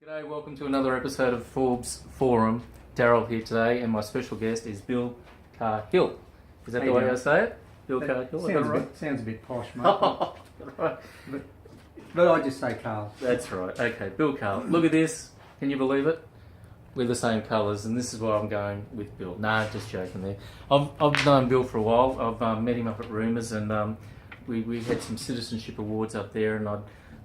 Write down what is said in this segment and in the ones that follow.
G'day, welcome to another episode of Forbes Forum. Daryl here today, and my special guest is Bill Cahill. Is that the way I say it? Bill Cahill? Sounds a bit posh, mate. Right. but I just say Carl. That's right. Okay, Bill Cahill. Look at this. Can you believe it? We're the same colours, and this is why I'm going with Bill. Nah, just joking there. I've known Bill for a while. I've met him up at Rumours, and we had some citizenship awards up there, and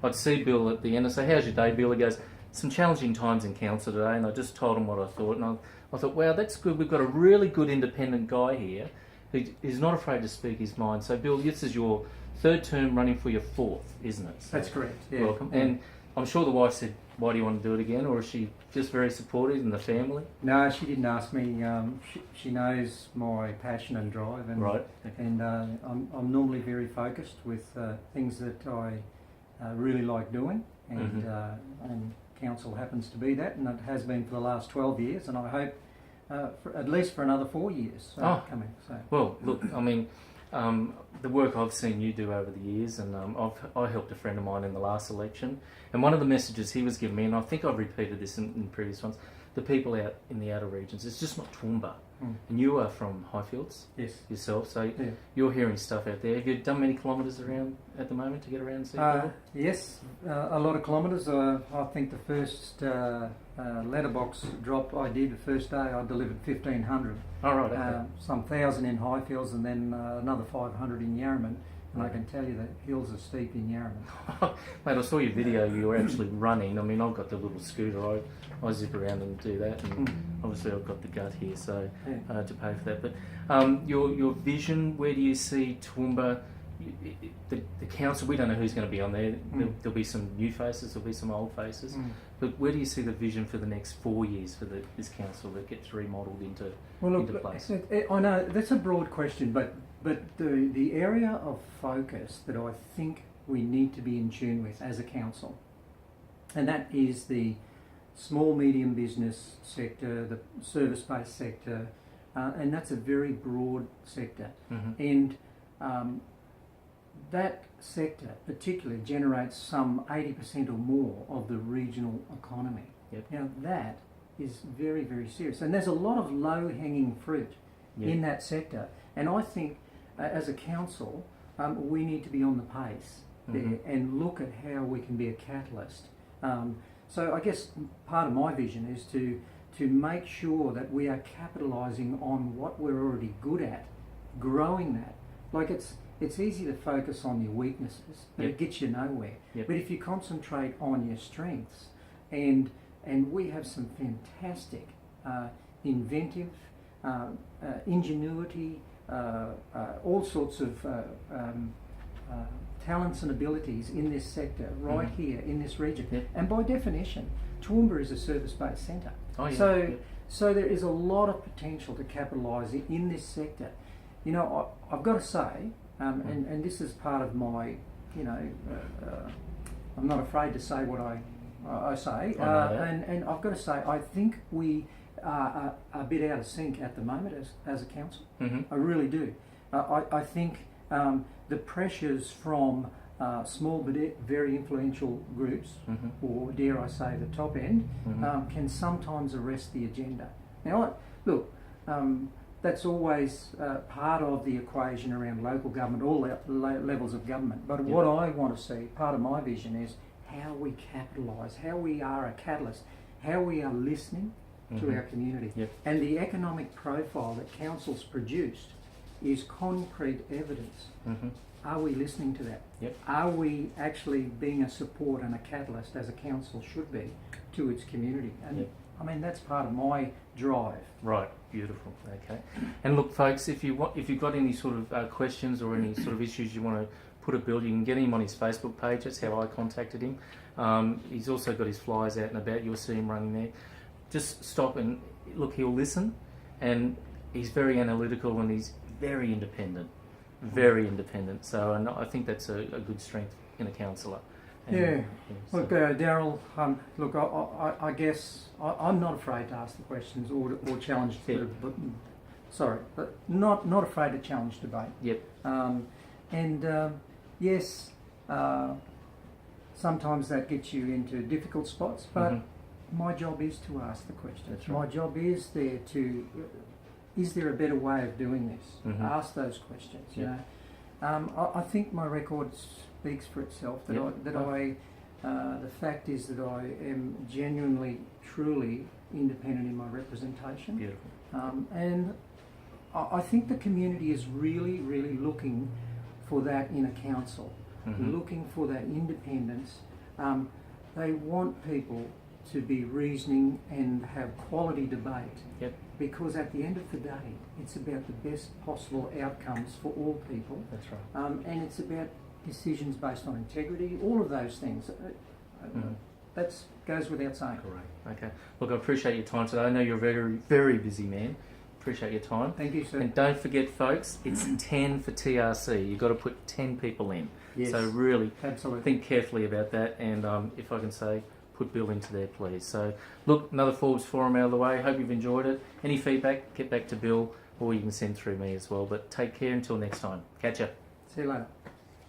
I'd see Bill at the end and say, "How's your day, Bill?" He goes, "Some challenging times in council today," and I just told him what I thought, and I thought, wow, that's good. We've got a really good independent guy here who is not afraid to speak his mind. So, Bill, this is your third term running for your fourth, isn't it? So, that's correct. Yeah. Welcome. Yeah. And I'm sure the wife said, "Why do you want to do it again?" Or is she just very supportive in the family? No, she didn't ask me. She knows my passion and drive, and right. Okay. And I'm normally very focused with things that I really like doing, and council happens to be that, and it has been for the last 12 years, and I hope at least for another 4 years coming. So. Well, look, I mean, the work I've seen you do over the years, and I helped a friend of mine in the last election, and one of the messages he was giving me, and I think I've repeated this in previous ones, the people out in the outer regions, it's just not Toowoomba. And you are from Highfields yourself, so you're hearing stuff out there. Have you done many kilometres around at the moment to get around and see people? Yes, a lot of kilometres. I think the first letterbox drop I did the first day, I delivered 1,500. Oh, right, okay. Some 1,000 in Highfields, and then another 500 in Yarraman. And I can tell you that hills are steep in Yarraman. Mate, I saw your video, you were actually running. I mean, I've got the little scooter, I zip around and do that, and obviously I've got the gut here, so to pay for that. But your vision, where do you see Toowoomba, the council? We don't know who's going to be on there. There'll be some new faces, there'll be some old faces. But where do you see the vision for the next 4 years for this council that gets remodelled into place? I know that's a broad question, but the area of focus that I think we need to be in tune with as a council, and that is the small medium business sector, the service-based sector, and that's a very broad sector. And that sector particularly generates some 80% or more of the regional economy. Now that is very, very serious, and there's a lot of low-hanging fruit in that sector, and I think as a council we need to be on the pace there and look at how we can be a catalyst. So I guess part of my vision is to make sure that we are capitalising on what we're already good at, growing that. Like it's easy to focus on your weaknesses, but it gets you nowhere. But if you concentrate on your strengths, and we have some fantastic inventive, ingenuity, all sorts of talents and abilities in this sector right here in this region. And by definition, Toowoomba is a service-based centre. So there is a lot of potential to capitalise in this sector. You know, I've got to say, and this is part of my, I'm not afraid to say what I say, and I've got to say, I think we are a bit out of sync at the moment as a council. I really do. I think the pressures from small but very influential groups, or dare I say the top end, can sometimes arrest the agenda. Now, look, that's always part of the equation around local government, all levels of government. But what I want to see, part of my vision, is how we capitalise, how we are a catalyst, how we are listening to our community. And the economic profile that council's produced is concrete evidence. Are we listening to that? Are we actually being a support and a catalyst, as a council should be, to its community? And I mean, that's part of my drive. Right, beautiful. Okay. And look, folks, if you've got any sort of questions or any sort of issues you want to put a Bill, you can get him on his Facebook page. That's how I contacted him. He's also got his flyers out and about. You'll see him running there. Just stop and look. He'll listen, and he's very analytical and he's very independent. Very independent. So, and I think that's a good strength in a councillor. Look, Daryl. Look, I guess I'm not afraid to ask the questions or challenge. But not afraid to challenge debate. Yes, sometimes that gets you into difficult spots, but my job is to ask the questions. That's right. My job is there to, is there a better way of doing this? Mm-hmm. Ask those questions. Yep. You know, I think my record speaks for itself. That Yep. The fact is that I am genuinely, truly independent in my representation. Beautiful. And I think the community is really, really looking for that in a council, Mm-hmm. looking for that independence. They want people to be reasoning and have quality debate. Yep. Because at the end of the day, it's about the best possible outcomes for all people. That's right. And it's about decisions based on integrity, all of those things. Mm-hmm. That goes without saying. Great. Okay. Look, I appreciate your time today. I know you're a very, very busy man. Appreciate your time. Thank you, sir. And don't forget, folks, it's 10 for TRC. You've got to put 10 people in. Yes. So really Absolutely. think carefully about that. And if I can say, put Bill into there, please. So look, another Forbes Forum out of the way. Hope you've enjoyed it. Any feedback, get back to Bill, or you can send through me as well. But take care until next time. Catch ya. See you later.